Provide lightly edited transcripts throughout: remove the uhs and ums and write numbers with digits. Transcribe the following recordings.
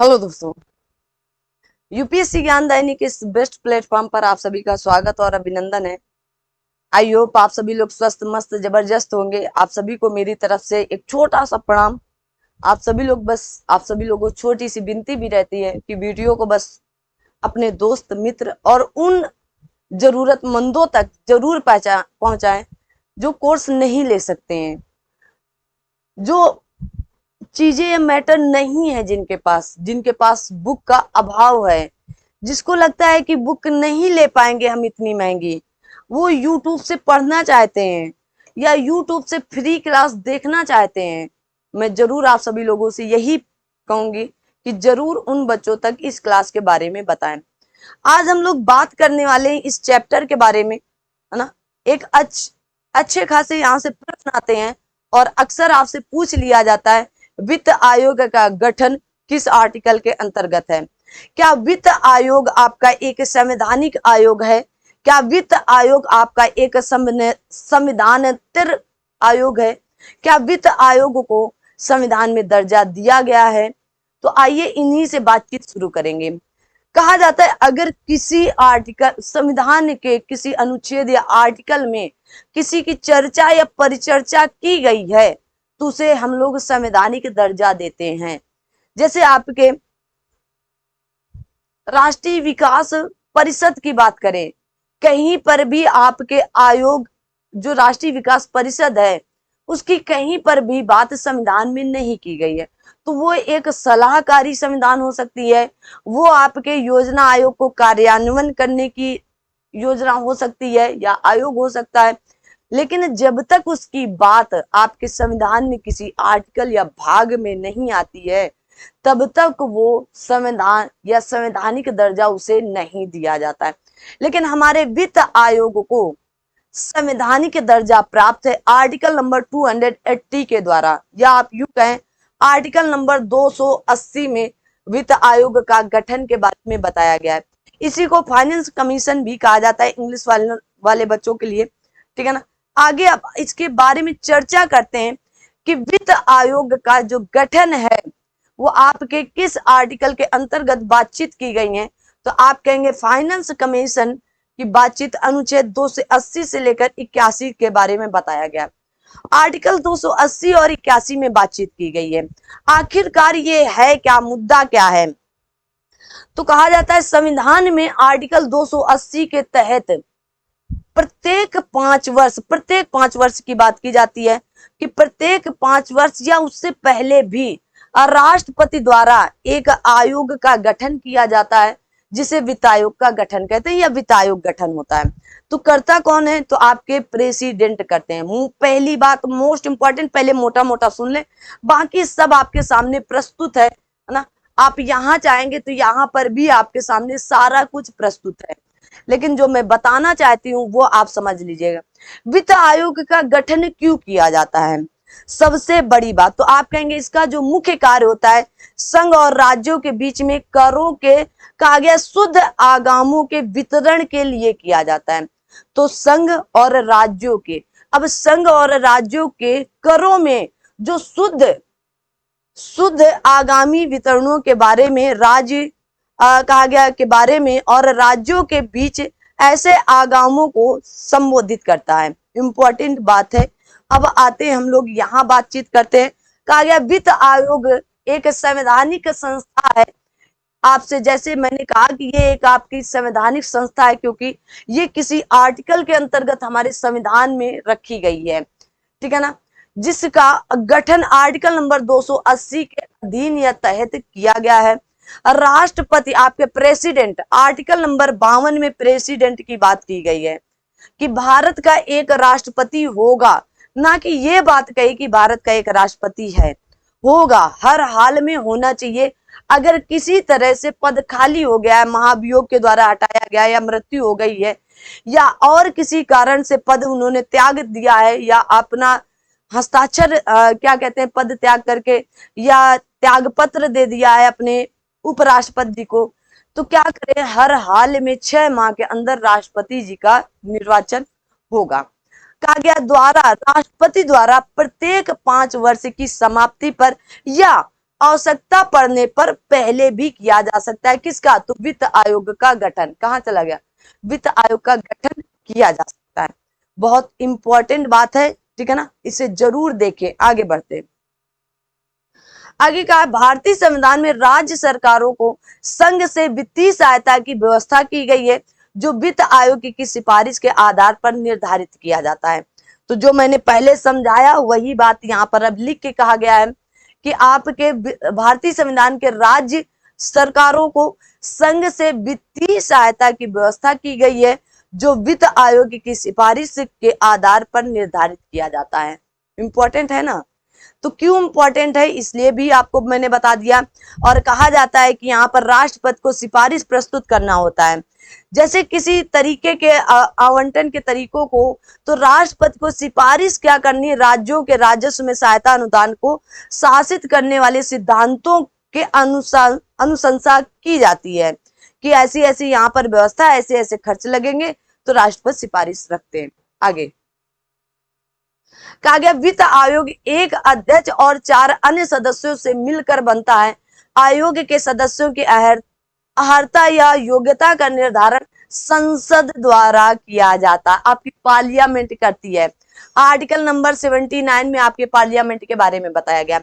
Hello दोस्तों, UPSC ज्ञान दैनिक के इस बेस्ट प्लेटफॉर्म पर आप सभी का स्वागत और अभिनंदन है। आई होप आप सभी लोग स्वस्थ मस्त जबरदस्त होंगे। आप सभी को मेरी तरफ से एक छोटा सा प्रणाम। आप सभी लोगों को छोटी सी विनती भी रहती है कि वीडियो को बस अपने दोस्त मित्र और उन जरूरतमंदों तक जरूर पहुंचाएं जो कोर्स नहीं ले सकते हैं, जो चीजें मैटर नहीं है, जिनके पास बुक का अभाव है, जिसको लगता है कि बुक नहीं ले पाएंगे हम इतनी महंगी, वो यूट्यूब से पढ़ना चाहते हैं या यूट्यूब से फ्री क्लास देखना चाहते हैं। मैं जरूर आप सभी लोगों से यही कहूंगी कि जरूर उन बच्चों तक इस क्लास के बारे में बताएं। आज हम लोग बात करने वाले हैं इस चैप्टर के बारे में, है ना। एक अच्छे खासे यहाँ से प्रश्न आते हैं और अक्सर आपसे पूछ लिया जाता है, वित्त आयोग का गठन किस आर्टिकल के अंतर्गत है। क्या वित्त आयोग आपका एक संवैधानिक आयोग है? क्या वित्त आयोग आपका एक संविधानेतर आयोग है? क्या वित्त आयोग को संविधान में दर्जा दिया गया है? तो आइए इन्हीं से बातचीत शुरू करेंगे। कहा जाता है अगर किसी आर्टिकल, संविधान के किसी अनुच्छेद या आर्टिकल में किसी की चर्चा या परिचर्चा की गई है तो उसे हम लोग संवैधानिक दर्जा देते हैं। जैसे आपके राष्ट्रीय विकास परिषद की बात करें, कहीं पर भी आपके आयोग जो राष्ट्रीय विकास परिषद है उसकी कहीं पर भी बात संविधान में नहीं की गई है तो वो एक सलाहकारी संविधान हो सकती है, वो आपके योजना आयोग को कार्यान्वयन करने की योजना हो सकती है या आयोग हो सकता है। लेकिन जब तक उसकी बात आपके संविधान में किसी आर्टिकल या भाग में नहीं आती है तब तक वो संविधान या संवैधानिक दर्जा उसे नहीं दिया जाता है। लेकिन हमारे वित्त आयोग को संवैधानिक दर्जा प्राप्त है आर्टिकल नंबर 280 के द्वारा, या आप यूं कहें आर्टिकल नंबर 280 में वित्त आयोग का गठन के बारे में बताया गया है। इसी को फाइनेंस कमीशन भी कहा जाता है इंग्लिश वाले बच्चों के लिए, ठीक है ना। आगे अब इसके बारे में चर्चा करते हैं कि वित्त आयोग का जो गठन है वो आपके किस आर्टिकल के अंतर्गत बातचीत की गई है। तो आप कहेंगे फाइनेंस कमीशन की बातचीत अनुच्छेद 280 से लेकर 81 के बारे में बताया गया। आर्टिकल 280 और 81 में बातचीत की गई है। आखिरकार ये है क्या, मुद्दा क्या है? तो कहा जाता है संविधान में आर्टिकल 280 के तहत प्रत्येक 5 वर्ष की बात की जाती है कि प्रत्येक 5 वर्ष या उससे पहले भी राष्ट्रपति द्वारा एक आयोग का गठन किया जाता है जिसे वित्त आयोग का गठन कहते हैं या वित्त आयोग गठन होता है। तो करता कौन है? तो आपके प्रेसिडेंट करते हैं। पहली बात मोस्ट इंपॉर्टेंट, पहले मोटा मोटा सुन ले, बाकी सब आपके सामने प्रस्तुत है ना। आप यहां चाहेंगे तो यहां पर भी आपके सामने सारा कुछ प्रस्तुत है, लेकिन जो मैं बताना चाहती हूँ वो आप समझ लीजिएगा। वित्त आयोग का गठन क्यों किया जाता है? सबसे बड़ी बात तो आप कहेंगे इसका जो मुख्य कार्य होता है संघ और राज्यों के बीच में करों के कहा गया शुद्ध आगामों के वितरण के लिए किया जाता है। तो संघ और राज्यों के, अब संघ और राज्यों के करों में जो शुद्ध आगामी वितरणों के बारे में राज्य कहा गया के बारे में और राज्यों के बीच ऐसे आगामों को संबोधित करता है। इंपॉर्टेंट बात है। अब आते हैं हम लोग यहाँ बातचीत करते हैं। कहा गया वित्त आयोग एक संवैधानिक संस्था है। आपसे जैसे मैंने कहा कि ये एक आपकी संवैधानिक संस्था है क्योंकि ये किसी आर्टिकल के अंतर्गत हमारे संविधान में रखी गई है, ठीक है ना, जिसका गठन आर्टिकल नंबर 280 के अधीन या तहत किया गया है। राष्ट्रपति आपके प्रेसिडेंट, आर्टिकल नंबर 52 में प्रेसिडेंट की बात की गई है कि भारत का एक राष्ट्रपति होगा, ना कि ये बात कही कि भारत का एक राष्ट्रपति है, होगा, हर हाल में होना चाहिए। अगर किसी तरह से पद खाली हो गया है, महाभियोग के द्वारा हटाया गया या मृत्यु हो गई है या और किसी कारण से पद उन्होंने त्याग दिया है या अपना हस्ताक्षर क्या कहते हैं पद त्याग करके या त्याग पत्र दे दिया है अपने उपराष्ट्रपति को, तो क्या करें, हर हाल में 6 माह के अंदर राष्ट्रपति जी का निर्वाचन होगा। कहा गया राष्ट्रपति द्वारा प्रत्येक 5 वर्ष की समाप्ति पर या आवश्यकता पड़ने पर पहले भी किया जा सकता है। किसका? तो वित्त आयोग का गठन। कहां चला गया? वित्त आयोग का गठन किया जा सकता है। बहुत इंपॉर्टेंट बात है, ठीक है ना, इसे जरूर देखें। आगे बढ़ते, आगे कहा भारतीय संविधान में राज्य सरकारों को संघ से वित्तीय सहायता की व्यवस्था की गई है, जो वित्त आयोग की सिफारिश के आधार पर निर्धारित किया जाता है। तो जो मैंने पहले समझाया वही बात यहाँ पर अब लिख के कहा गया है कि आपके भारतीय संविधान के राज्य सरकारों को संघ से वित्तीय सहायता की व्यवस्था की गई है, जो वित्त आयोग की सिफारिश के आधार पर निर्धारित किया जाता है। इंपॉर्टेंट है ना। तो क्यों इंपॉर्टेंट है, इसलिए भी आपको मैंने बता दिया। और कहा जाता है कि यहाँ पर राष्ट्रपति को सिफारिश प्रस्तुत करना होता है। जैसे किसी तरीके के आवंटन के तरीकों को, तो राष्ट्रपति को सिफारिश क्या करनी है? राज्यों के राजस्व में सहायता अनुदान को शासित करने वाले सिद्धांतों के अनुसार अनुशंसा की जाती है कि ऐसी ऐसी यहाँ पर व्यवस्था, ऐसे ऐसे खर्च लगेंगे, तो राष्ट्रपति सिफारिश रखते हैं। आगे कहा गया वित्त आयोग एक अध्यक्ष और 4 अन्य सदस्यों से मिलकर बनता है। आयोग के सदस्यों की अर्हता या योग्यता का निर्धारण संसद द्वारा किया जाता है। आपकी पार्लियामेंट करती है। आर्टिकल नंबर 79 में आपके पार्लियामेंट के बारे में बताया गया।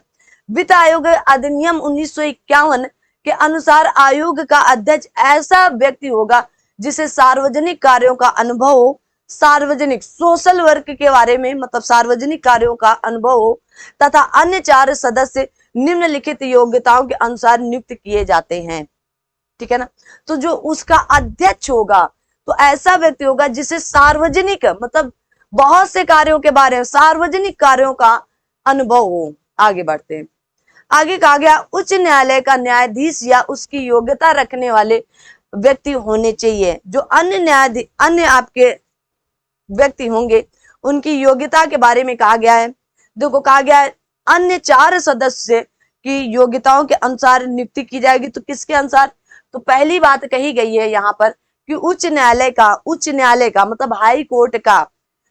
वित्त आयोग अधिनियम 1951 के अनुसार आयोग का अध्यक्ष ऐसा व्यक्ति होगा जिसे सार्वजनिक कार्यों का अनुभव हो, सार्वजनिक सोशल वर्क के बारे में, मतलब सार्वजनिक कार्यों का अनुभव हो, तथा अन्य 4 सदस्य निम्नलिखित योग्यताओं के अनुसार नियुक्त किए जाते हैं। ठीक है ना। तो जो उसका अध्यक्ष होगा, तो ऐसा व्यक्ति होगा जिसे सार्वजनिक, मतलब बहुत से कार्यों के बारे में, सार्वजनिक कार्यों का अनुभव हो। आगे बढ़ते हैं। आगे कहा गया उच्च न्यायालय का न्यायाधीश या उसकी योग्यता रखने वाले व्यक्ति होने चाहिए। जो अन्य आपके व्यक्ति होंगे, उनकी योग्यता के बारे में कहा गया है। देखो कहा गया है अन्य 4 सदस्य की योग्यताओं के अनुसार नियुक्ति की जाएगी। तो किसके अनुसार? तो पहली बात कही गई है यहाँ पर कि उच्च न्यायालय का मतलब हाई कोर्ट का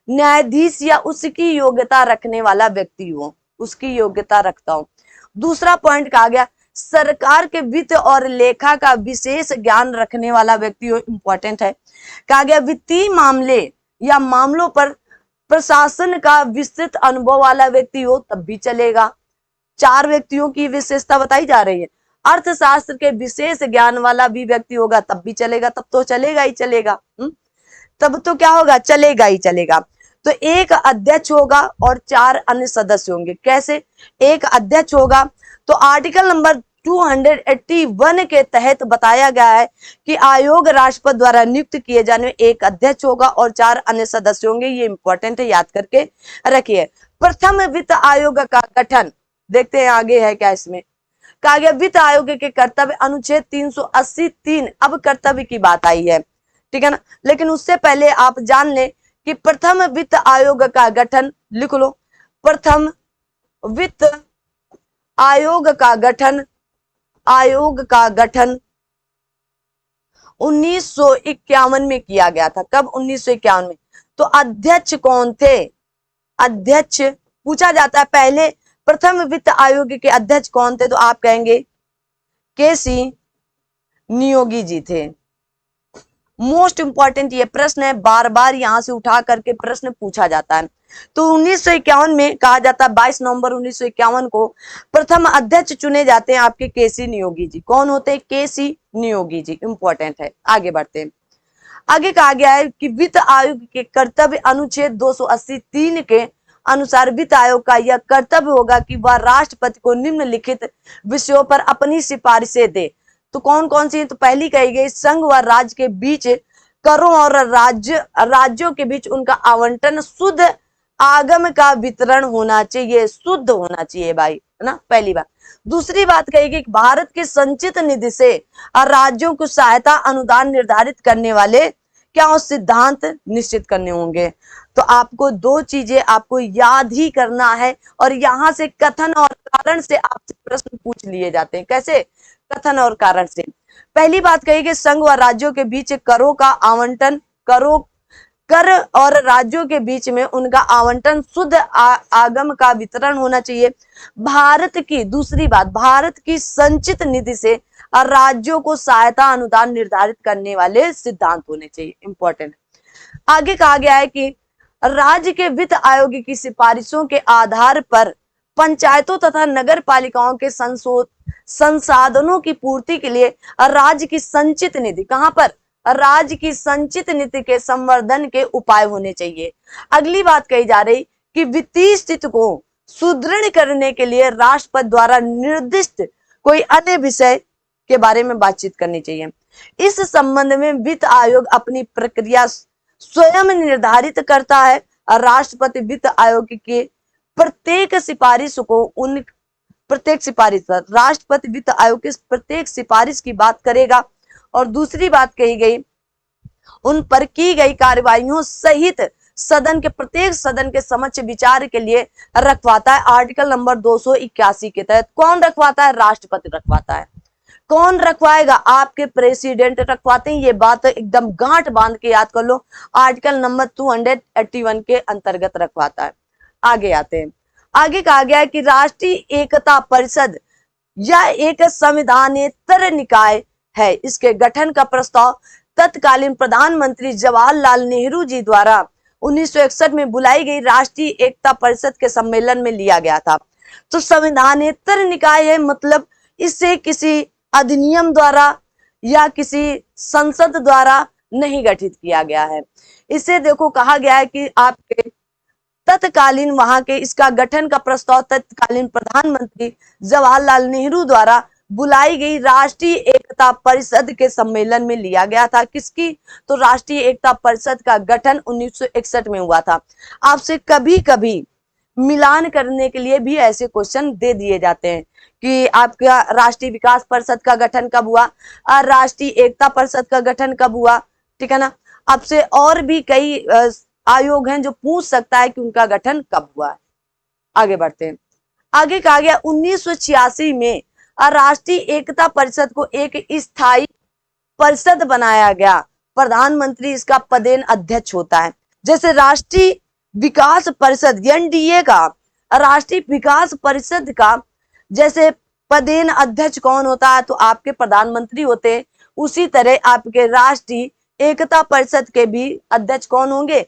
न्यायाधीश या उसकी योग्यता रखने वाला व्यक्ति हो, उसकी योग्यता रखता हो। दूसरा पॉइंट कहा गया सरकार के वित्त और लेखा का विशेष ज्ञान रखने वाला व्यक्ति हो। इंपॉर्टेंट है। कहा गया वित्तीय मामले या मामलों पर प्रशासन का विस्तृत अनुभव वाला व्यक्ति हो, तब भी चलेगा। 4 व्यक्तियों की विशेषता बताई जा रही है। अर्थशास्त्र के विशेष ज्ञान वाला भी व्यक्ति होगा, तब भी चलेगा। तब तो चलेगा ही चलेगा। तब तो क्या होगा? चलेगा ही चलेगा। तो एक अध्यक्ष होगा और 4 अन्य सदस्य होंगे। कैसे? एक अध्यक्ष होगा तो आर्टिकल नंबर 281 के तहत बताया गया है कि आयोग राष्ट्रपति द्वारा नियुक्त किए जाने में एक अध्यक्ष होगा और 4 अन्य सदस्य होंगे। ये इंपॉर्टेंट है, याद करके रखिए। प्रथम वित्त आयोग का गठन, देखते हैं आगे है क्या इसमें। कहा गया वित्त आयोग के कर्तव्य, अनुच्छेद 380(3) अब कर्तव्य की बात आई है, ठीक है ना। लेकिन उससे पहले आप जान लें कि प्रथम वित्त आयोग का गठन, लिख लो, प्रथम वित्त आयोग का गठन 1951 में किया गया था। कब? 1951 में। तो अध्यक्ष कौन थे? अध्यक्ष पूछा जाता है पहले प्रथम वित्त आयोग के अध्यक्ष कौन थे, तो आप कहेंगे केसी नियोगी जी थे। मोस्ट इंपॉर्टेंट ये प्रश्न है, बार बार यहां से उठा करके प्रश्न पूछा जाता है। तो 1951 में कहा जाता है 22 नवंबर 1951 को प्रथम अध्यक्ष चुने जाते हैं आपके केसी नियोगी जी। कौन होते हैं? केसी नियोगी जी। इंपॉर्टेंट है। आगे बढ़ते हैं। आगे कहा गया है कि वित्त आयोग के कर्तव्य, अनुच्छेद 280(3) के अनुसार वित्त आयोग का यह कर्तव्य होगा कि वह राष्ट्रपति को निम्नलिखित विषयों पर अपनी सिफारिशें दे। तो कौन कौन सी? तो पहली कही गई संघ व राज्य के बीच करों और राज्यों के बीच उनका आवंटन शुद्ध आगम का वितरण होना चाहिए, शुद्ध होना चाहिए भाई, है ना, पहली बात। दूसरी बात कहेगी भारत के संचित निधि से राज्यों को सहायता अनुदान निर्धारित करने वाले क्या हो सिद्धांत निश्चित करने होंगे। तो आपको 2 चीजें आपको याद ही करना है और यहां से कथन और कारण से आपसे प्रश्न पूछ लिए जाते हैं। कैसे? कथन और कारण से। पहली बात कही कि संघ व राज्यों के बीच करों का आवंटन, करों कर और राज्यों के बीच में उनका आवंटन शुद्ध आगम का वितरण होना चाहिए। भारत की दूसरी बात, भारत की संचित निधि से राज्यों को सहायता अनुदान निर्धारित करने वाले सिद्धांत होने चाहिए। इंपॉर्टेंट। आगे कहा गया है कि राज्य के वित्त आयोग की सिफारिशों के आधार पर पंचायतों तथा नगर पालिकाओं के संसाधनों की पूर्ति के लिए राज्य की संचित निधि, कहां पर, राज्य की संचित नीति के संवर्धन के उपाय होने चाहिए। अगली बात कही जा रही कि वित्तीय स्थिति को सुदृढ़ करने के लिए राष्ट्रपति द्वारा निर्दिष्ट कोई अन्य विषय के बारे में बातचीत करनी चाहिए। इस संबंध में वित्त आयोग अपनी प्रक्रिया स्वयं निर्धारित करता है। राष्ट्रपति वित्त आयोग के प्रत्येक सिफारिश पर राष्ट्रपति वित्त आयोग के प्रत्येक सिफारिश की बात करेगा। और दूसरी बात कही गई, उन पर की गई कार्रवाइयों सहित सदन के प्रत्येक सदन के समक्ष विचार के लिए रखवाता है। आर्टिकल नंबर 281 के तहत कौन रखवाता है? राष्ट्रपति रखवाता है। कौन रखवाएगा? आपके प्रेसिडेंट रखवाते हैं। ये बात एकदम गांठ बांध के याद कर लो। आर्टिकल नंबर 281 के अंतर्गत रखवाता है। आगे आते हैं। आगे कहा गया है कि राष्ट्रीय एकता परिषद यह एक संविधानेतर निकाय है। इसके गठन का प्रस्ताव तत्कालीन प्रधानमंत्री जवाहरलाल नेहरू जी द्वारा 1961 में बुलाई गई राष्ट्रीय एकता परिषद के सम्मेलन में लिया गया था। तो संविधानेतर निकाय है, मतलब इसे किसी अधिनियम द्वारा या किसी संसद द्वारा नहीं गठित किया गया है। इसे देखो कहा गया है कि आपके तत्कालीन वहां के इसका गठन का प्रस्ताव तत्कालीन प्रधानमंत्री जवाहरलाल नेहरू द्वारा बुलाई गई राष्ट्रीय एकता परिषद के सम्मेलन में लिया गया था। किसकी? तो राष्ट्रीय एकता परिषद का गठन 1961 में हुआ था। आपसे कभी कभी मिलान करने के लिए भी ऐसे क्वेश्चन दे दिए जाते हैं कि आपका राष्ट्रीय विकास परिषद का गठन कब हुआ, राष्ट्रीय एकता परिषद का गठन कब हुआ, ठीक है ना। आपसे और भी कई आयोग हैं जो पूछ सकता है कि उनका गठन कब हुआ है। आगे बढ़ते हैं। आगे कहा गया 1986 में राष्ट्रीय एकता परिषद को एक स्थायी परिषद बनाया गया। प्रधानमंत्री इसका पदेन अध्यक्ष होता है। जैसे राष्ट्रीय विकास परिषद एनडीए का, राष्ट्रीय विकास परिषद का जैसे पदेन अध्यक्ष कौन होता है? तो आपके प्रधानमंत्री होते हैं। उसी तरह आपके राष्ट्रीय एकता परिषद के भी अध्यक्ष कौन होंगे?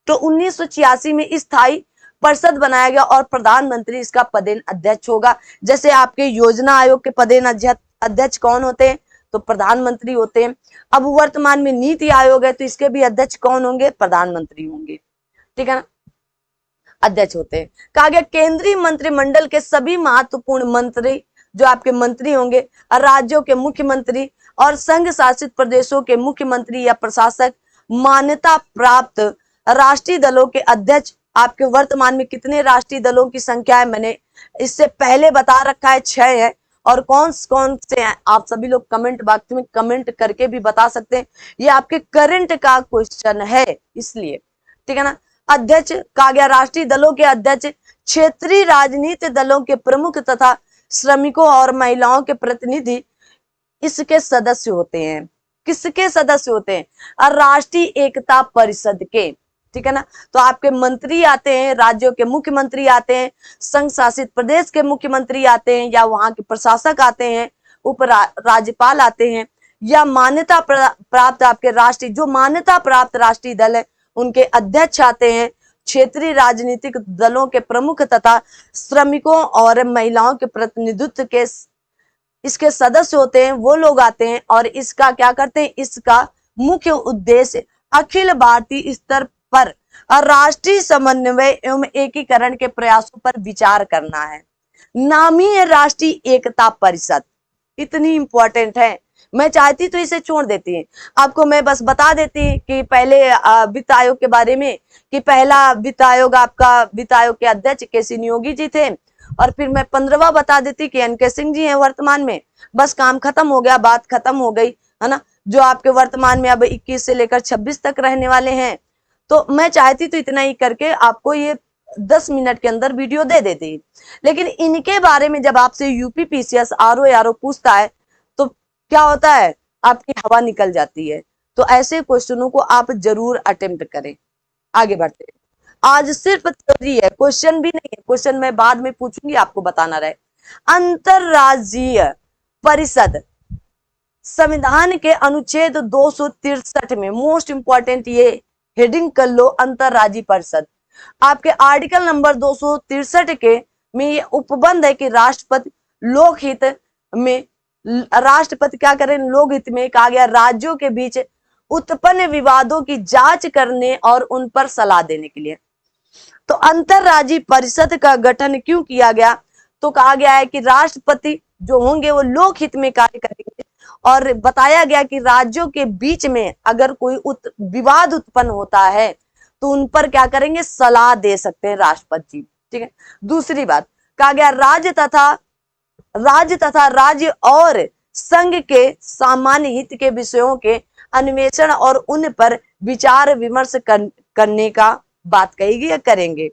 तो 1986 में स्थायी परिषद बनाया गया और प्रधानमंत्री इसका पदेन अध्यक्ष होगा। जैसे आपके योजना आयोग के पदेन अध्यक्ष कौन होते हैं? तो प्रधानमंत्री होते हैं। अब वर्तमान में नीति आयोग है, तो इसके भी अध्यक्ष कौन होंगे? प्रधानमंत्री होंगे, ठीक है ना, अध्यक्ष होते हैं। कहा गया केंद्रीय मंत्रिमंडल के सभी महत्वपूर्ण मंत्री जो आपके मंत्री होंगे, राज्यों के मुख्यमंत्री और संघ शासित प्रदेशों के मुख्यमंत्री या प्रशासक, मान्यता प्राप्त राष्ट्रीय दलों के अध्यक्ष। आपके वर्तमान में कितने राष्ट्रीय दलों की संख्या है मैंने इससे पहले बता रखा है, 6 है। और कौन कौन से हैं आप सभी लोग कमेंट बॉक्स में कमेंट करके भी बता सकते हैं। ये आपके करंट का क्वेश्चन है इसलिए, ठीक है ना। अध्यक्ष कहा गया राष्ट्रीय दलों के अध्यक्ष क्षेत्रीय राजनीतिक दलों के प्रमुख तथा श्रमिकों और महिलाओं के प्रतिनिधि इसके सदस्य होते हैं। किसके सदस्य होते हैं? राष्ट्रीय एकता परिषद के, ठीक है ना। तो आपके मंत्री आते हैं, राज्यों के मुख्यमंत्री आते हैं, संघ शासित प्रदेश के मुख्यमंत्री आते हैं, या वहां के प्रशासक आते हैं, उप राज्यपाल आते हैं, या मान्यता प्राप्त आपके राष्ट्रीय जो मान्यता प्राप्त राष्ट्रीय दल है उनके अध्यक्ष आते हैं। क्षेत्रीय राजनीतिक दलों के प्रमुख तथा श्रमिकों और महिलाओं के प्रतिनिधित्व के इसके सदस्य होते हैं, वो लोग आते हैं। और इसका क्या करते हैं? इसका मुख्य उद्देश्य अखिल भारतीय स्तर पर राष्ट्रीय समन्वय एवं एकीकरण के प्रयासों पर विचार करना है। नामी राष्ट्रीय एकता परिषद इतनी इंपॉर्टेंट है। मैं चाहती तो इसे छोड़ देती, आपको मैं बस बता देती कि पहले वित्त आयोग के बारे में कि पहला वित्त आयोग आपका वित्त आयोग के अध्यक्ष केसी नियोगी जी थे, और फिर मैं 15वां बता देती कि एनके सिंह जी हैं वर्तमान में। बस काम खत्म हो गया, बात खत्म हो गई, है ना। जो आपके वर्तमान में अब 21 से लेकर 26 तक रहने वाले हैं। तो मैं चाहती तो इतना ही करके आपको ये 10 मिनट के अंदर वीडियो दे देती, लेकिन इनके बारे में जब आपसे यूपी पीसीएस आरओ पूछता है तो क्या होता है? आपकी हवा निकल जाती है। तो ऐसे क्वेश्चनों को आप जरूर अटेम्प्ट करें। आगे बढ़ते हैं। आज सिर्फ थ्योरी है, क्वेश्चन भी नहीं है, क्वेश्चन मैं बाद में पूछूंगी, आपको बताना रहे। अंतरराज्यीय परिषद संविधान के अनुच्छेद 263 में, मोस्ट इंपॉर्टेंट ये हेडिंग कर लो, अंतरराज्यीय परिषद। आपके आर्टिकल नंबर 263 के में ये उपबंध है कि राष्ट्रपति लोकहित में, राष्ट्रपति क्या करें, लोकहित में कहा गया राज्यों के बीच उत्पन्न विवादों की जांच करने और उन पर सलाह देने के लिए। तो अंतरराज्यीय परिषद का गठन क्यों किया गया, तो कहा गया है कि राष्ट्रपति जो होंगे वो लोकहित में कार्य करेंगे, और बताया गया कि राज्यों के बीच में अगर कोई विवाद उत्पन्न होता है तो उन पर क्या करेंगे, सलाह दे सकते हैं राष्ट्रपति जी। ठीक है। दूसरी बात कहा गया राज्य तथा राज्य और संघ के सामान्य हित के विषयों के अन्वेषण और उन पर विचार विमर्श करने का बात कही गई या करेंगे।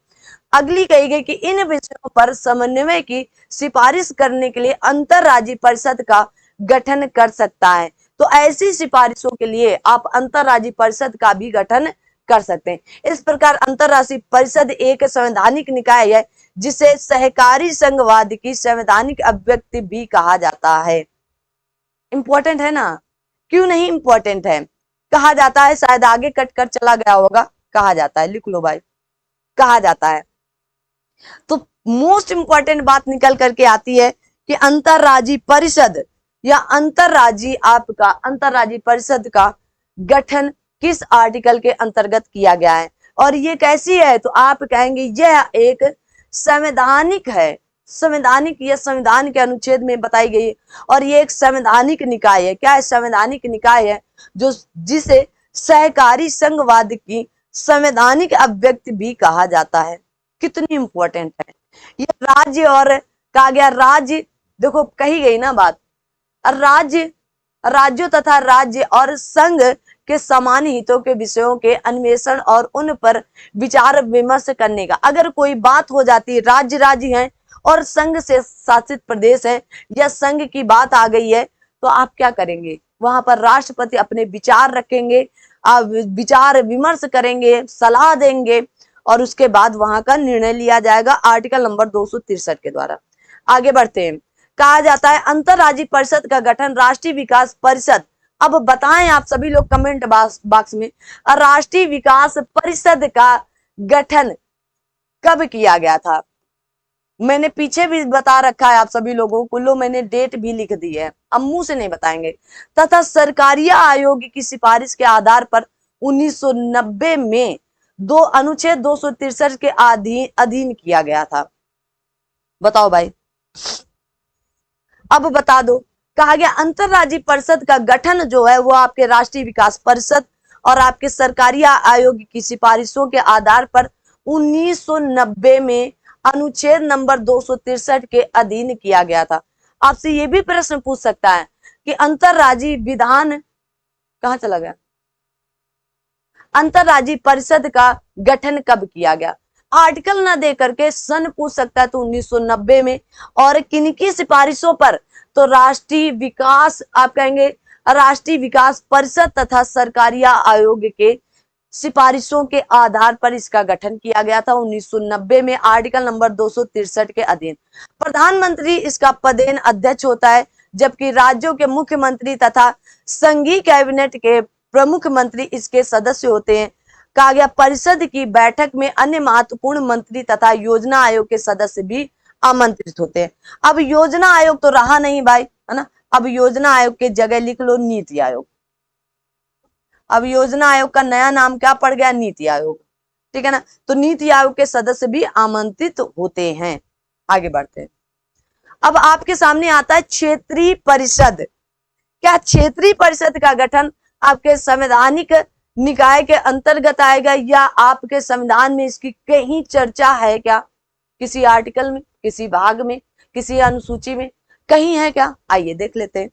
अगली कही गई कि इन विषयों पर समन्वय की सिफारिश करने के लिए अंतरराज्यीय परिषद का गठन कर सकता है। तो ऐसी सिफारिशों के लिए आप अंतरराज्यीय परिषद का भी गठन कर सकते हैं। इस प्रकार अंतरराष्ट्रीय परिषद एक संवैधानिक निकाय है जिसे सहकारी संघवाद की संवैधानिक अभिव्यक्ति भी कहा जाता है। इंपॉर्टेंट है ना, क्यों नहीं इंपॉर्टेंट है, कहा जाता है, शायद आगे कट कर चला गया होगा, कहा जाता है, लिख लो भाई, कहा जाता है। तो मोस्ट इंपॉर्टेंट बात निकल करके आती है कि अंतरराज्यीय परिषद या अंतरराज्यीय परिषद का गठन किस आर्टिकल के अंतर्गत किया गया है, और ये कैसी है, तो आप कहेंगे यह एक संवैधानिक है, संवैधानिक, यह संविधान के अनुच्छेद में बताई गई है, और ये एक संवैधानिक निकाय है। क्या है, संवैधानिक निकाय है जो जिसे सहकारी संघवाद की संवैधानिक अभिव्यक्ति भी कहा जाता है। कितनी इंपॉर्टेंट है ये राज्य, और कहा गया राज्य, देखो कही गई ना बात, राज्यों तथा राज्य और संघ के समान हितों के विषयों के अन्वेषण और उन पर विचार विमर्श करने का। अगर कोई बात हो जाती है, राज्य हैं और संघ से शासित प्रदेश है या संघ की बात आ गई है, तो आप क्या करेंगे, वहां पर राष्ट्रपति अपने विचार रखेंगे, विचार विमर्श करेंगे, सलाह देंगे, और उसके बाद वहां का निर्णय लिया जाएगा आर्टिकल नंबर 263 के द्वारा। आगे बढ़ते हैं। कहा जाता है अंतरराज्यीय परिषद का गठन राष्ट्रीय विकास परिषद। अब बताएं आप सभी लोग कमेंट बॉक्स में, राष्ट्रीय विकास परिषद का गठन कब किया गया था। मैंने पीछे भी बता रखा है आप सभी लोगों को, लो मैंने डेट भी लिख दी है, अब मुंह से नहीं बताएंगे। तथा सरकारीय आयोग की सिफारिश के आधार पर 1990 में अनुच्छेद 263 के अधीन किया गया था। बताओ भाई, अब बता दो। कहा गया अंतरराज्यीय परिषद का गठन जो है वो आपके राष्ट्रीय विकास परिषद और आपके सरकारी आयोग की सिफारिशों के आधार पर 1990 में अनुच्छेद नंबर 263 के अधीन किया गया था। आपसे ये भी प्रश्न पूछ सकता है कि अंतरराज्यीय विधान कहां चला गया, अंतरराज्यीय परिषद का गठन कब किया गया। आर्टिकल ना दे करके सन पूछ सकता है, तो 1990 में, और किनकी सिफारिशों पर, तो राष्ट्रीय विकास, आप कहेंगे राष्ट्रीय विकास परिषद तथा सरकारी आयोग के सिफारिशों के आधार पर इसका गठन किया गया था 1990 में आर्टिकल नंबर 263 के अधीन। प्रधानमंत्री इसका पदेन अध्यक्ष होता है, जबकि राज्यों के मुख्यमंत्री तथा संघीय कैबिनेट के प्रमुख मंत्री इसके सदस्य होते हैं। कहा गया परिषद की बैठक में अन्य महत्वपूर्ण मंत्री तथा योजना आयोग के सदस्य भी आमंत्रित होते हैं। अब योजना आयोग तो रहा नहीं भाई, है ना, अब योजना आयोग के जगह लिख लो नीति आयोग। अब योजना आयोग का नया नाम क्या पड़ गया, नीति आयोग, ठीक है ना। तो नीति आयोग के सदस्य भी आमंत्रित होते हैं। आगे बढ़ते हैं। अब आपके सामने आता है क्षेत्रीय परिषद। क्या क्षेत्रीय परिषद का गठन आपके संवैधानिक निकाय के अंतर्गत आएगा, या आपके संविधान में इसकी कहीं चर्चा है क्या, किसी आर्टिकल में, किसी भाग में, किसी अनुसूची में कहीं है क्या? आइए देख लेते हैं।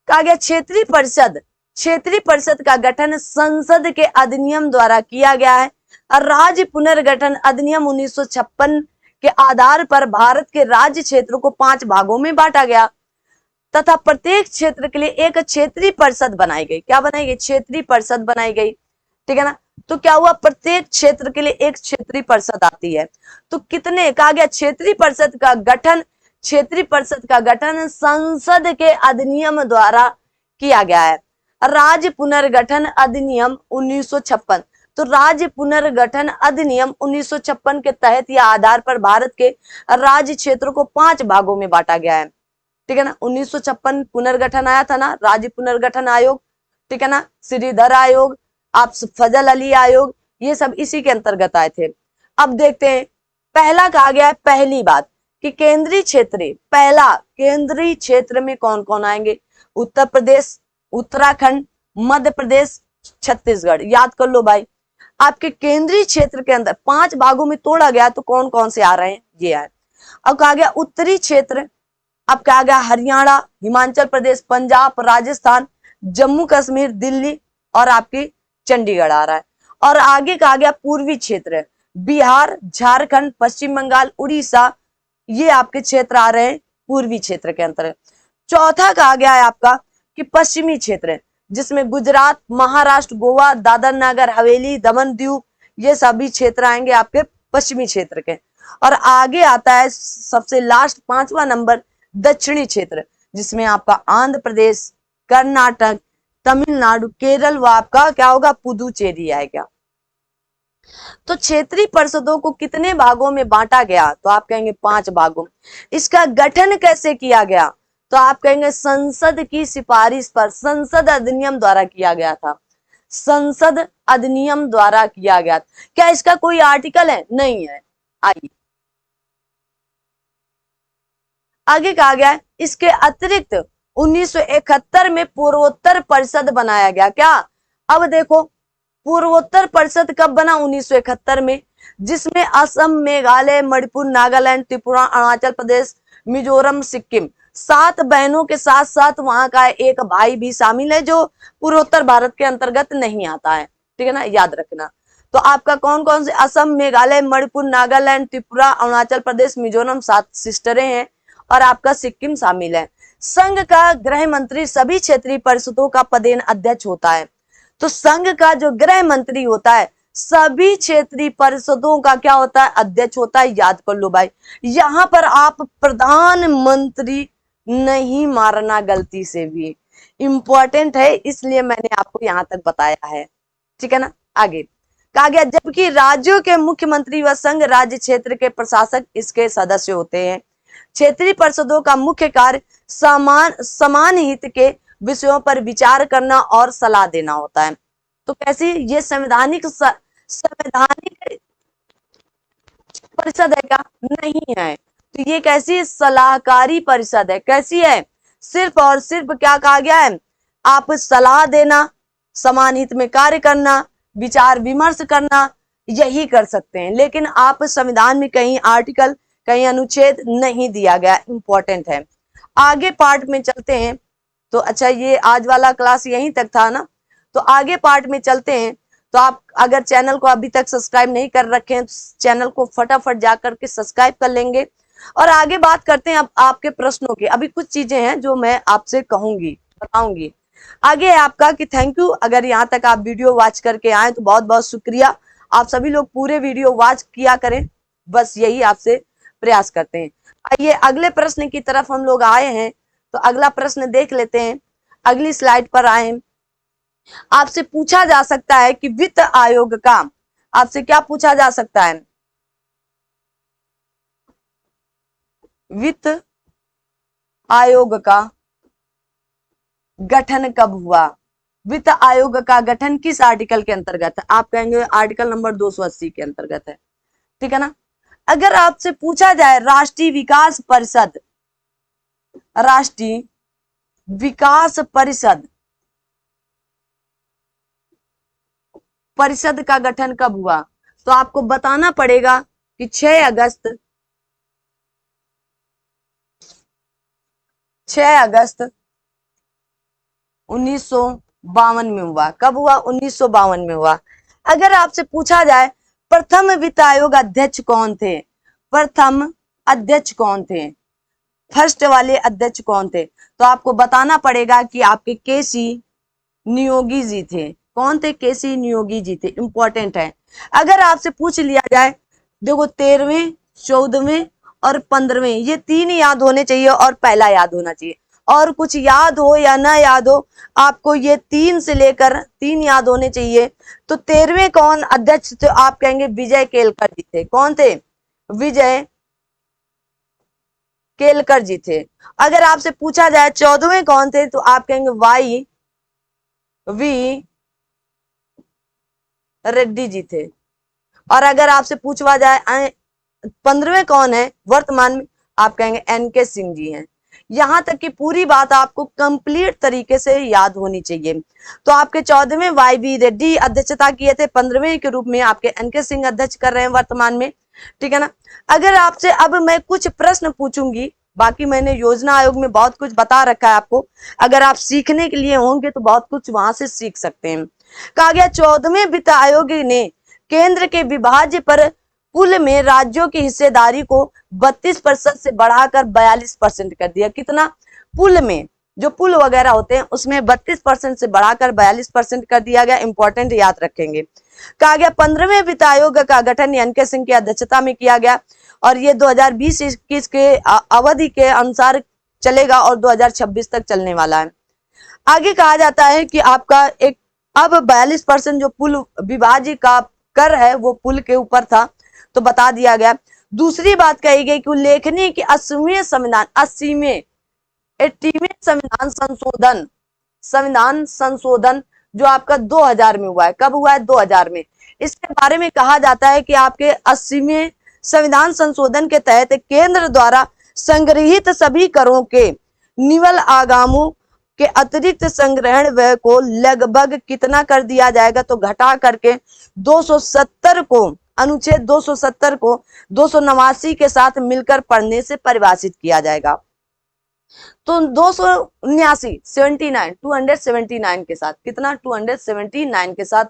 कहा गया क्षेत्रीय परिषद, क्षेत्रीय परिषद का गठन संसद के अधिनियम द्वारा किया गया है। राज्य पुनर्गठन अधिनियम 1956 के आधार पर भारत के राज्य क्षेत्रों को 5 भागों में बांटा गया तथा प्रत्येक क्षेत्र के लिए एक क्षेत्रीय परिषद बनाई गई। क्या बनाई गई? क्षेत्रीय परिषद बनाई गई, ठीक है ना। तो क्या हुआ, प्रत्येक क्षेत्र के लिए एक क्षेत्रीय परिषद आती है। तो कितने कहा गया, क्षेत्रीय परिषद का गठन, क्षेत्रीय परिषद का गठन संसद के अधिनियम द्वारा किया गया है। राज्य पुनर्गठन अधिनियम 1956। तो राज्य पुनर्गठन अधिनियम 1956 के तहत या आधार पर भारत के राज्य क्षेत्रों को 5 भागों में बांटा गया है। ठीक है ना, 1956 पुनर्गठन आया था ना, राज्य पुनर्गठन आयोग, ठीक है ना, श्रीधर आयोग, आप फजल अली आयोग, ये सब इसी के अंतर्गत आए थे। अब देखते हैं, पहला कहा गया है, पहली बात कि केंद्रीय क्षेत्र, पहला केंद्रीय क्षेत्र में कौन कौन आएंगे, उत्तर प्रदेश, उत्तराखंड, मध्य प्रदेश, छत्तीसगढ़। याद कर लो भाई, आपके केंद्रीय क्षेत्र के अंदर 5 भागों में तोड़ा गया, तो कौन कौन से आ रहे हैं, ये आए। अब कहा गया उत्तरी क्षेत्र, अब कहा गया हरियाणा, हिमाचल प्रदेश, पंजाब, राजस्थान, जम्मू कश्मीर, दिल्ली और आपकी चंडीगढ़ आ रहा है। और आगे कहा गया पूर्वी क्षेत्र, बिहार, झारखंड, पश्चिम बंगाल, उड़ीसा, ये आपके क्षेत्र आ रहे हैं पूर्वी क्षेत्र के अंतर्गत। चौथा कहा गया है आपका कि पश्चिमी क्षेत्र, जिसमें गुजरात, महाराष्ट्र, गोवा, दादर नगर हवेली, दमन दीव, ये सभी क्षेत्र आएंगे आपके पश्चिमी क्षेत्र के। और आगे आता है सबसे लास्ट 5वां नंबर, दक्षिणी क्षेत्र, जिसमें आपका आंध्र प्रदेश, कर्नाटक, तमिलनाडु, केरल व आपका क्या होगा, पुदुचेरी आएगा। तो क्षेत्रीय परिषदों को कितने भागों में बांटा गया, तो आप कहेंगे 5 भागों। इसका गठन कैसे किया गया, तो आप कहेंगे संसद की सिफारिश पर, संसद अधिनियम द्वारा किया गया था, संसद अधिनियम द्वारा किया गया। क्या इसका कोई आर्टिकल है, नहीं है। आइए आगे कहा गया है, इसके अतिरिक्त 1971 में पूर्वोत्तर परिषद बनाया गया। क्या, अब देखो पूर्वोत्तर परिषद कब बना, 1971 में, जिसमें असम, मेघालय, मणिपुर, नागालैंड, त्रिपुरा, अरुणाचल प्रदेश, मिजोरम, सिक्किम, 7 बहनों के साथ साथ वहां का एक भाई भी शामिल है, जो पूर्वोत्तर भारत के अंतर्गत नहीं आता है। ठीक है ना, याद रखना। तो आपका कौन कौन से, असम, मेघालय, मणिपुर, नागालैंड, त्रिपुरा, अरुणाचल प्रदेश, मिजोरम, 7 सिस्टरें हैं, और आपका सिक्किम शामिल है। संघ का गृह मंत्री सभी क्षेत्रीय परिषदों का पदेन अध्यक्ष होता है। तो संघ का जो गृह मंत्री होता है, सभी क्षेत्रीय परिषदों का क्या होता है, अध्यक्ष होता है। याद कर लो भाई, यहां पर आप प्रधानमंत्री नहीं मारना गलती से भी, इंपॉर्टेंट है, इसलिए मैंने आपको यहां तक बताया है। ठीक है ना, आगे कहा गया, जबकि राज्यों के मुख्यमंत्री व संघ राज्य क्षेत्र के प्रशासक इसके सदस्य होते हैं। क्षेत्रीय परिषदों का मुख्य कार्य समान हित के विषयों पर विचार करना और सलाह देना होता है। तो कैसी, ये संवैधानिक परिषद है क्या, नहीं है। तो ये कैसी सलाहकारी परिषद है, कैसी है, सिर्फ और सिर्फ क्या कहा गया है, आप सलाह देना, समान हित में कार्य करना, विचार विमर्श करना, यही कर सकते हैं। लेकिन आप संविधान में कहीं आर्टिकल, कहीं अनुच्छेद नहीं दिया गया, इंपॉर्टेंट है। आगे पार्ट में चलते हैं। तो अच्छा, ये आज वाला क्लास यहीं तक था ना, तो आगे पार्ट में चलते हैं। तो आप अगर चैनल को अभी तक सब्सक्राइब नहीं कर रखे हैं, तो चैनल को फटाफट जाकर के सब्सक्राइब कर लेंगे। और आगे बात करते हैं अब आपके प्रश्नों की। अभी कुछ चीजें हैं जो मैं आपसे कहूंगी, बताऊंगी। आगे है आपका कि थैंक यू, अगर यहाँ तक आप वीडियो वॉच करके आए तो बहुत बहुत शुक्रिया। आप सभी लोग पूरे वीडियो वॉच किया करें, बस यही आपसे प्रयास करते हैं। आइए अगले प्रश्न की तरफ हम लोग आए हैं। तो अगला प्रश्न देख लेते हैं, अगली स्लाइड पर आए। आपसे पूछा जा सकता है कि वित्त आयोग का, आपसे क्या पूछा जा सकता है, वित्त आयोग का गठन कब हुआ, वित्त आयोग का गठन किस आर्टिकल के अंतर्गत है, आप कहेंगे आर्टिकल नंबर 280 के अंतर्गत है। ठीक है ना। अगर आपसे पूछा जाए राष्ट्रीय विकास परिषद, राष्ट्रीय विकास परिषद, परिषद का गठन कब हुआ, तो आपको बताना पड़ेगा कि 6 अगस्त 1952 में हुआ। कब हुआ, 1952 में हुआ। अगर आपसे पूछा जाए प्रथम वित्त आयोग अध्यक्ष कौन थे, प्रथम अध्यक्ष कौन थे, फर्स्ट वाले अध्यक्ष कौन थे, तो आपको बताना पड़ेगा कि आपके केसी नियोगी जी थे। कौन थे? केसी नियोगी जी थे। इंपॉर्टेंट है। अगर आपसे पूछ लिया जाए, देखो 13वें, 14वें और 15वें, ये तीन याद होने चाहिए और पहला याद होना चाहिए। और कुछ याद हो या ना याद हो, आपको ये 3 से लेकर 3 याद होने चाहिए। तो 13वें कौन अध्यक्ष थे? आप कहेंगे विजय केलकर जी थे। कौन थे? विजय केलकर जी थे। अगर आपसे पूछा जाए 14वें कौन थे, तो आप कहेंगे वाई वी रेड्डी जी थे। और अगर आपसे पूछवा जाए 15वें कौन है वर्तमान में, आप कहेंगे एनके सिंह जी हैं। यहां तक कि पूरी बात आपको कंप्लीट तरीके से याद होनी चाहिए। तो आपके 14वें वाई बी रेड्डी अध्यक्षता किए थे, 15वें के रूप में आपके एनके सिंह अध्यक्ष कर रहे हैं वर्तमान में। ठीक है ना। अगर आपसे अब मैं कुछ प्रश्न पूछूंगी, बाकी मैंने योजना आयोग में बहुत कुछ बता रखा है आपको, अगर आप सीखने के लिए होंगे तो बहुत कुछ वहां से सीख सकते हैं। कहा गया 14वें वित्त आयोग ने केंद्र के विभाज्य पर कुल में राज्यों की हिस्सेदारी को 32% से बढ़ाकर 42% कर दिया। कितना? पुल में, जो पुल वगैरह होते हैं उसमें 32% से बढ़ाकर 42% कर दिया गया। इंपॉर्टेंट, याद रखेंगे। कहा गया 15वें वित्त आयोग का गठन एनके सिंह की अध्यक्षता में किया गया और ये 2020-21 के अवधि के अनुसार चलेगा और 2026 तक चलने वाला है। आगे कहा जाता है कि आपका एक अब 42% जो पुल विभाज्य का कर है वो पुल के ऊपर था, तो बता दिया गया। दूसरी बात कही गई कि उल्लेखनीय कि 80वें संविधान 80वें संविधान संशोधन जो आपका 2000 में हुआ है। कब हुआ है? 2000 में। इसके बारे में कहा जाता है कि आपके 80वें संविधान संशोधन के तहत केंद्र द्वारा संग्रहित सभी करों के निवल आगामों के अतिरिक्त संग्रहण व्यय को लगभग कितना कर दिया जाएगा? तो घटा करके 270 को, अनुच्छेद 270 को 289 के साथ मिलकर पढ़ने से परिभाषित किया जाएगा। तो 279 के साथ कितना? 279 के साथ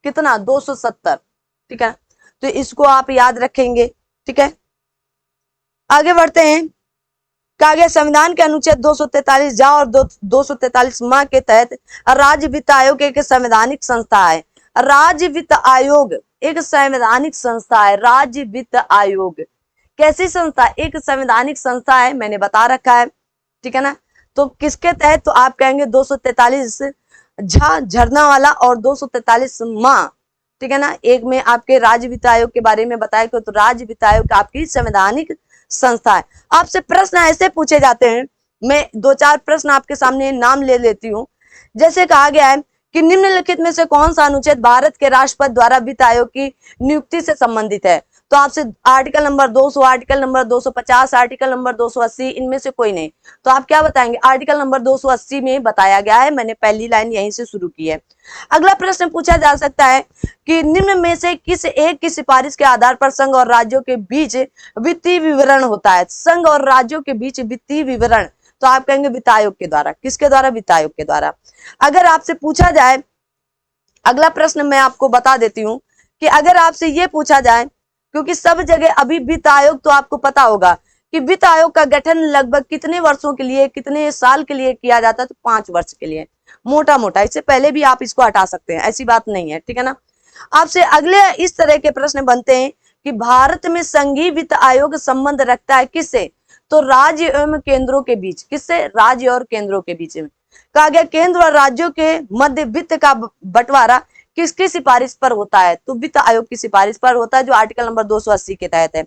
कितना? 270। ठीक है, तो इसको आप याद रखेंगे। ठीक है, आगे बढ़ते हैं। कहा गया संविधान के अनुच्छेद 243 जा और 243 माह के तहत राज्य वित्त आयोग एक संवैधानिक संस्था है। राज्य वित्त आयोग एक संवैधानिक संस्था है। राज्य वित्त आयोग कैसी संस्था? एक संवैधानिक संस्था है, मैंने बता रखा है। ठीक है ना। तो किसके तहत? तो आप कहेंगे 243 झा झरना वाला और 243 माह। ठीक है ना। एक में आपके राज्य वित्त आयोग के बारे में बताया कि तो राज्य वित्त आयोग आपकी संवैधानिक संस्था है। आपसे प्रश्न ऐसे पूछे जाते हैं, मैं 2-4 प्रश्न आपके सामने नाम ले लेती हूँ। जैसे कहा गया है कि निम्नलिखित में से कौन सा अनुच्छेद भारत के राष्ट्रपति द्वारा वित्त आयोग की नियुक्ति से संबंधित है? तो आपसे article number 200, article number 250, article number 280, इनमें से कोई नहीं। तो आप क्या बताएंगे? आर्टिकल नंबर 280 में बताया गया है। मैंने पहली लाइन यहीं से शुरू की है। अगला प्रश्न पूछा जा सकता है कि निम्न में से किस एक की सिफारिश के आधार पर संघ और राज्यों के बीच वित्तीय विवरण होता है? संघ और राज्यों के बीच वित्तीय विवरण, तो आप कहेंगे वित्त आयोग के द्वारा। किसके द्वारा? वित्त आयोग के द्वारा। अगर आपसे पूछा जाए, अगला प्रश्न मैं आपको बता देती हूं कि अगर आपसे यह पूछा जाए, क्योंकि सब जगह अभी वित्त आयोग, तो आपको पता होगा कि वित्त आयोग का गठन लगभग कितने वर्षों के लिए, कितने साल के लिए किया जाता है? तो 5 वर्ष के लिए, मोटा मोटा। इससे पहले भी आप इसको हटा सकते हैं, ऐसी बात नहीं है। ठीक है ना। आपसे अगले इस तरह के प्रश्न बनते हैं कि भारत में संघीय वित्त आयोग संबंध रखता है किससे? तो राज्य एवं केंद्रों के बीच। किससे? राज्य और केंद्रों के बीच में। कहा गया केंद्र और राज्यों के मध्य वित्त का बंटवारा किसकी सिफारिश पर होता है? तो वित्त आयोग की सिफारिश पर होता है, जो आर्टिकल नंबर 280 के तहत है।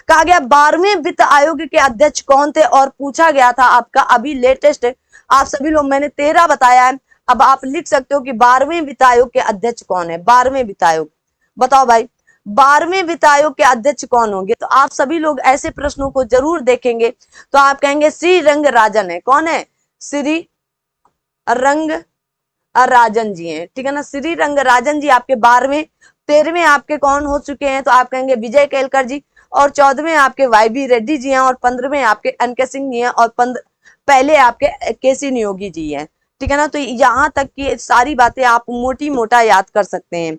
कहा गया 12वें वित्त आयोग के अध्यक्ष कौन थे? और पूछा गया था आपका अभी लेटेस्ट, आप सभी लोग, मैंने 13 बताया है, अब आप लिख सकते हो कि 12वें वित्त आयोग के अध्यक्ष कौन है? 12वें वित्त आयोग, बताओ भाई, 12वें वित्त आयोग के अध्यक्ष कौन होंगे? तो आप सभी लोग ऐसे प्रश्नों को जरूर देखेंगे। तो आप कहेंगे श्री रंगराजन है। कौन है? श्री रंगराजन जी हैं। ठीक है ना। श्री रंगराजन जी आपके 12वें। 13वें आपके कौन हो चुके हैं? तो आप कहेंगे विजय केलकर जी। और 14वें आपके वाई बी रेड्डी जी हैं। और 15वें आपके एनके सिंह जी हैं। और पहले आपके केसी नियोगी जी हैं। ठीक है ना। तो यहां तक की सारी बातें आप मोटी मोटा याद कर सकते हैं।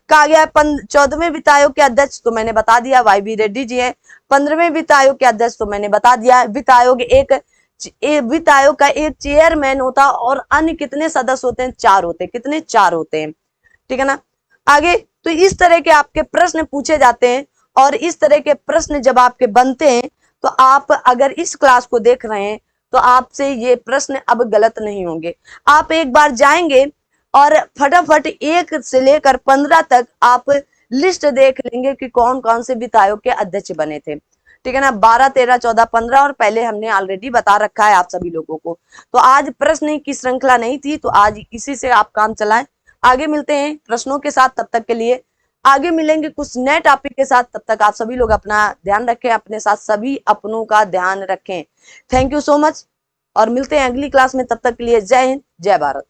कहा गया 14वें वित्त आयोग के अध्यक्ष तो मैंने बता दिया, वाई बी रेड्डी जी हैं। 15वें वित्त आयोग के अध्यक्ष तो मैंने बता दिया। वित्त आयोग का एक चेयरमैन होता और अन्य कितने सदस्य होते हैं? 4 होते हैं। कितने? 4 होते हैं। ठीक है ना। आगे तो इस तरह के आपके प्रश्न पूछे जाते हैं, और इस तरह के प्रश्न जब आपके बनते हैं तो आप अगर इस क्लास को देख रहे हैं तो आपसे ये प्रश्न अब गलत नहीं होंगे। आप एक बार जाएंगे और फटाफट 1 से लेकर 15 तक आप लिस्ट देख लेंगे कि कौन कौन से वित्त आयोग के अध्यक्ष बने थे, ठीक है ना। 12, 13, 14, 15 और पहले हमने ऑलरेडी बता रखा है आप सभी लोगों को। तो आज प्रश्न की श्रृंखला नहीं थी, तो आज इसी से आप काम चलाएं। आगे मिलते हैं प्रश्नों के साथ, तब तक के लिए आगे मिलेंगे कुछ नए टॉपिक के साथ। तब तक आप सभी लोग अपना ध्यान रखें, अपने साथ सभी अपनों का ध्यान रखें। थैंक यू सो मच, और मिलते हैं अगली क्लास में। तब तक के लिए जय हिंद, जय भारत।